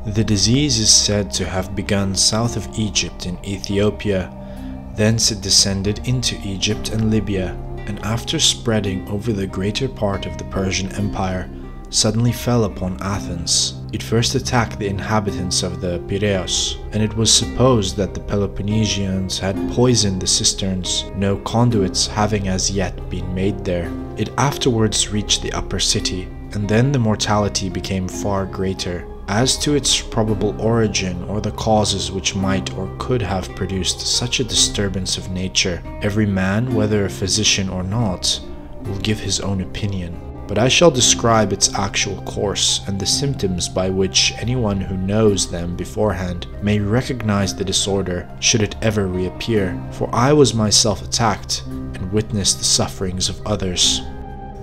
The disease is said to have begun south of Egypt in Ethiopia. Thence it descended into Egypt and Libya, and after spreading over the greater part of the Persian Empire, suddenly fell upon Athens. It first attacked the inhabitants of the Pyres, and it was supposed that the Peloponnesians had poisoned the cisterns, no conduits having as yet been made there. It afterwards reached the upper city, and then the mortality became far greater. As to its probable origin or the causes which might or could have produced such a disturbance of nature, every man, whether a physician or not, will give his own opinion. But I shall describe its actual course and the symptoms by which anyone who knows them beforehand may recognize the disorder should it ever reappear, for I was myself attacked and witnessed the sufferings of others.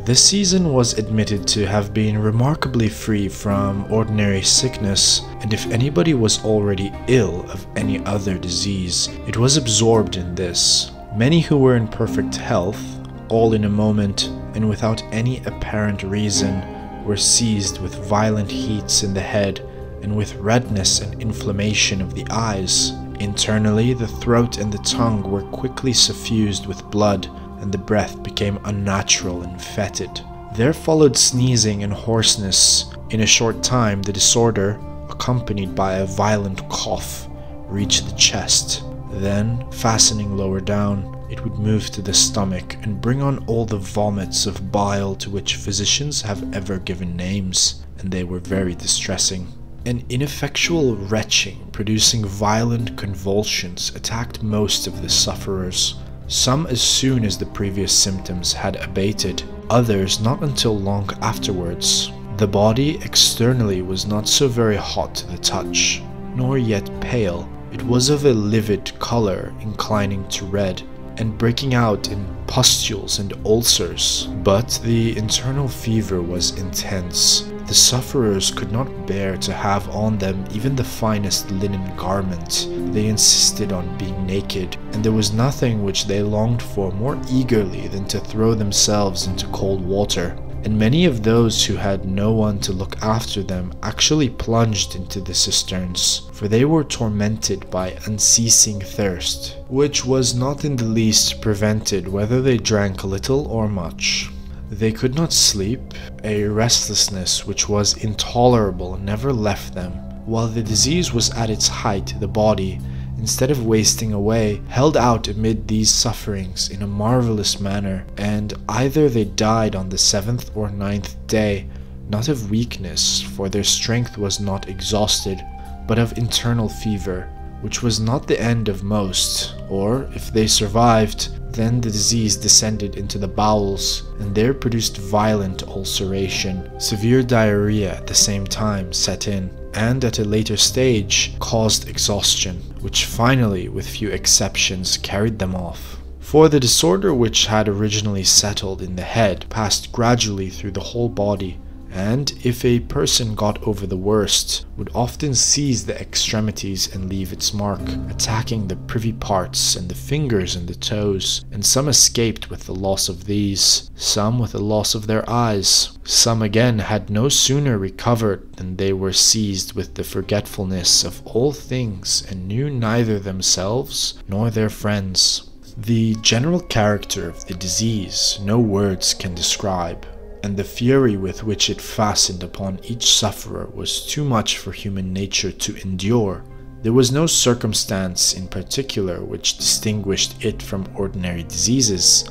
This season was admitted to have been remarkably free from ordinary sickness, and if anybody was already ill of any other disease, it was absorbed in this. Many who were in perfect health, all in a moment, and without any apparent reason, were seized with violent heats in the head, and with redness and inflammation of the eyes. Internally, the throat and the tongue were quickly suffused with blood, and the breath became unnatural and fetid. There followed sneezing and hoarseness. In a short time, the disorder, accompanied by a violent cough, reached the chest. Then, fastening lower down, it would move to the stomach and bring on all the vomits of bile to which physicians have ever given names, and they were very distressing. An ineffectual retching producing violent convulsions attacked most of the sufferers. Some as soon as the previous symptoms had abated, others not until long afterwards. The body externally was not so very hot to the touch, nor yet pale. It was of a livid color, inclining to red, and breaking out in pustules and ulcers. But the internal fever was intense. The sufferers could not bear to have on them even the finest linen garment. They insisted on being naked, and there was nothing which they longed for more eagerly than to throw themselves into cold water. And many of those who had no one to look after them actually plunged into the cisterns, for they were tormented by unceasing thirst, which was not in the least prevented whether they drank little or much. They could not sleep. A restlessness which was intolerable never left them. While the disease was at its height, the body, instead of wasting away, held out amid these sufferings in a marvelous manner, and either they died on the 7th or 9th day, not of weakness, for their strength was not exhausted, but of internal fever, which was not the end of most, or, if they survived, then the disease descended into the bowels, and there produced violent ulceration. Severe diarrhea at the same time set in, and at a later stage caused exhaustion, which finally, with few exceptions, carried them off. For the disorder which had originally settled in the head passed gradually through the whole body, and if a person got over the worst, would often seize the extremities and leave its mark, attacking the privy parts and the fingers and the toes, and some escaped with the loss of these, some with the loss of their eyes. Some again had no sooner recovered than they were seized with the forgetfulness of all things, and knew neither themselves nor their friends. The general character of the disease no words can describe, and the fury with which it fastened upon each sufferer was too much for human nature to endure. There was no circumstance in particular which distinguished it from ordinary diseases.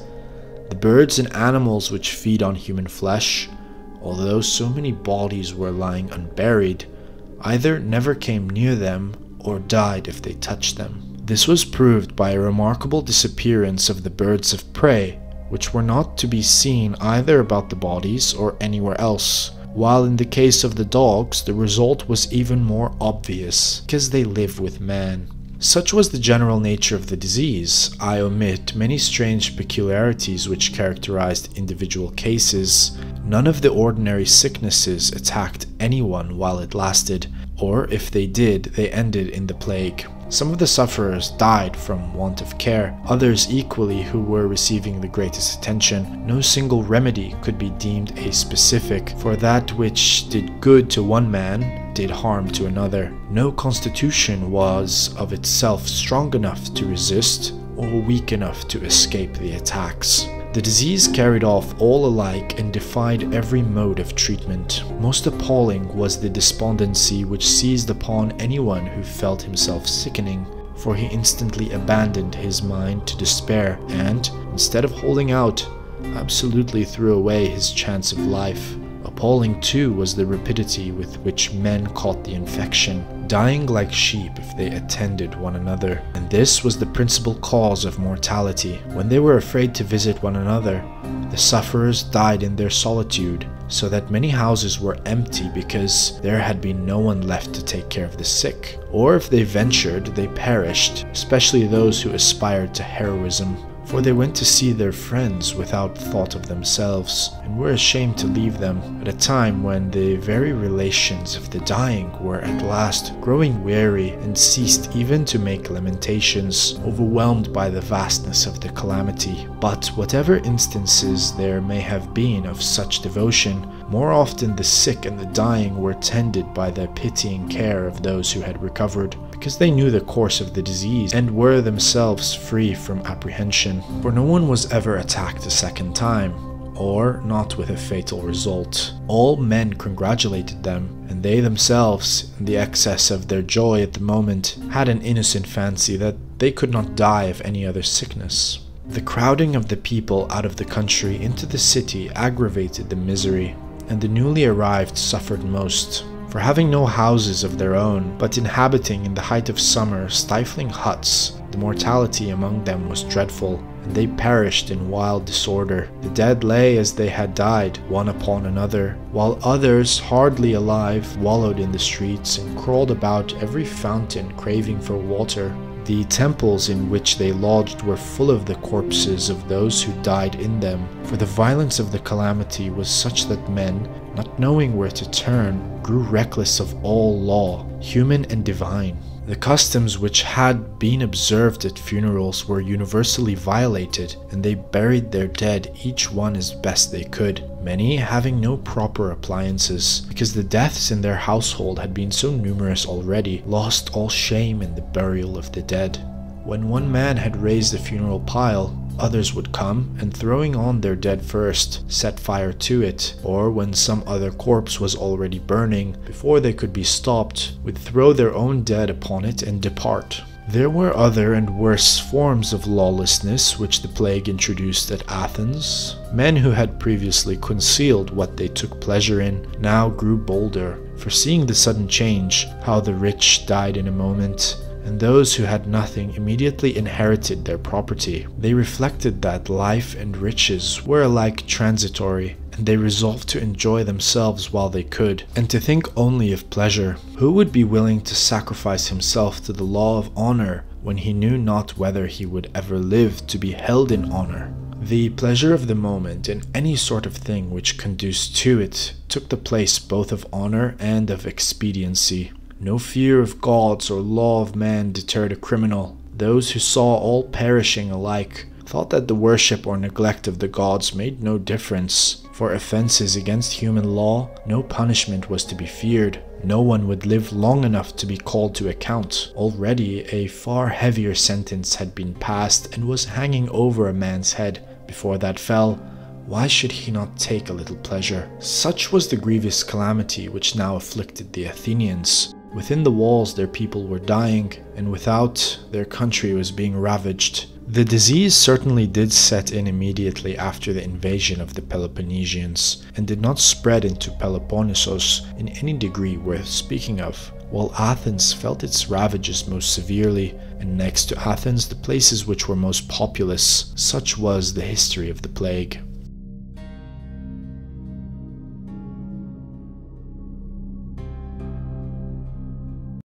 The birds and animals which feed on human flesh, although so many bodies were lying unburied, either never came near them or died if they touched them. This was proved by a remarkable disappearance of the birds of prey, which were not to be seen either about the bodies or anywhere else, while in the case of the dogs the result was even more obvious, because they live with man. Such was the general nature of the disease. I omit many strange peculiarities which characterized individual cases. None of the ordinary sicknesses attacked anyone while it lasted, or if they did, they ended in the plague. Some of the sufferers died from want of care, others equally who were receiving the greatest attention. No single remedy could be deemed a specific, for that which did good to one man did harm to another. No constitution was of itself strong enough to resist or weak enough to escape the attacks. The disease carried off all alike and defied every mode of treatment. Most appalling was the despondency which seized upon anyone who felt himself sickening, for he instantly abandoned his mind to despair and, instead of holding out, absolutely threw away his chance of life. Appalling too was the rapidity with which men caught the infection, dying like sheep if they attended one another. And this was the principal cause of mortality. When they were afraid to visit one another, the sufferers died in their solitude, so that many houses were empty because there had been no one left to take care of the sick. Or if they ventured, they perished, especially those who aspired to heroism. For they went to see their friends without thought of themselves, and were ashamed to leave them at a time when the very relations of the dying were at last growing weary and ceased even to make lamentations, overwhelmed by the vastness of the calamity. But whatever instances there may have been of such devotion, more often the sick and the dying were tended by the pitying care of those who had recovered, because they knew the course of the disease and were themselves free from apprehension. For no one was ever attacked a second time, or not with a fatal result. All men congratulated them, and they themselves, in the excess of their joy at the moment, had an innocent fancy that they could not die of any other sickness. The crowding of the people out of the country into the city aggravated the misery, and the newly arrived suffered most. For having no houses of their own, but inhabiting in the height of summer stifling huts, the mortality among them was dreadful, and they perished in wild disorder. The dead lay as they had died, one upon another, while others, hardly alive, wallowed in the streets and crawled about every fountain craving for water. The temples in which they lodged were full of the corpses of those who died in them, for the violence of the calamity was such that men, not knowing where to turn, grew reckless of all law, human and divine. The customs which had been observed at funerals were universally violated, and they buried their dead each one as best they could, many having no proper appliances, because the deaths in their household had been so numerous already, lost all shame in the burial of the dead. When one man had raised the funeral pile, others would come, and throwing on their dead first, set fire to it, or when some other corpse was already burning, before they could be stopped, would throw their own dead upon it and depart. There were other and worse forms of lawlessness which the plague introduced at Athens. Men who had previously concealed what they took pleasure in now grew bolder, foreseeing the sudden change, how the rich died in a moment, and those who had nothing immediately inherited their property. They reflected that life and riches were alike transitory, and they resolved to enjoy themselves while they could, and to think only of pleasure. Who would be willing to sacrifice himself to the law of honor when he knew not whether he would ever live to be held in honor? The pleasure of the moment in any sort of thing which conduced to it took the place both of honor and of expediency. No fear of gods or law of man deterred a criminal. Those who saw all perishing alike thought that the worship or neglect of the gods made no difference. For offenses against human law, no punishment was to be feared. No one would live long enough to be called to account. Already a far heavier sentence had been passed and was hanging over a man's head. Before that fell, why should he not take a little pleasure? Such was the grievous calamity which now afflicted the Athenians. Within the walls their people were dying, and without, their country was being ravaged. The disease certainly did set in immediately after the invasion of the Peloponnesians, and did not spread into Peloponnesos in any degree worth speaking of, while Athens felt its ravages most severely, and next to Athens the places which were most populous. Such was the history of the plague.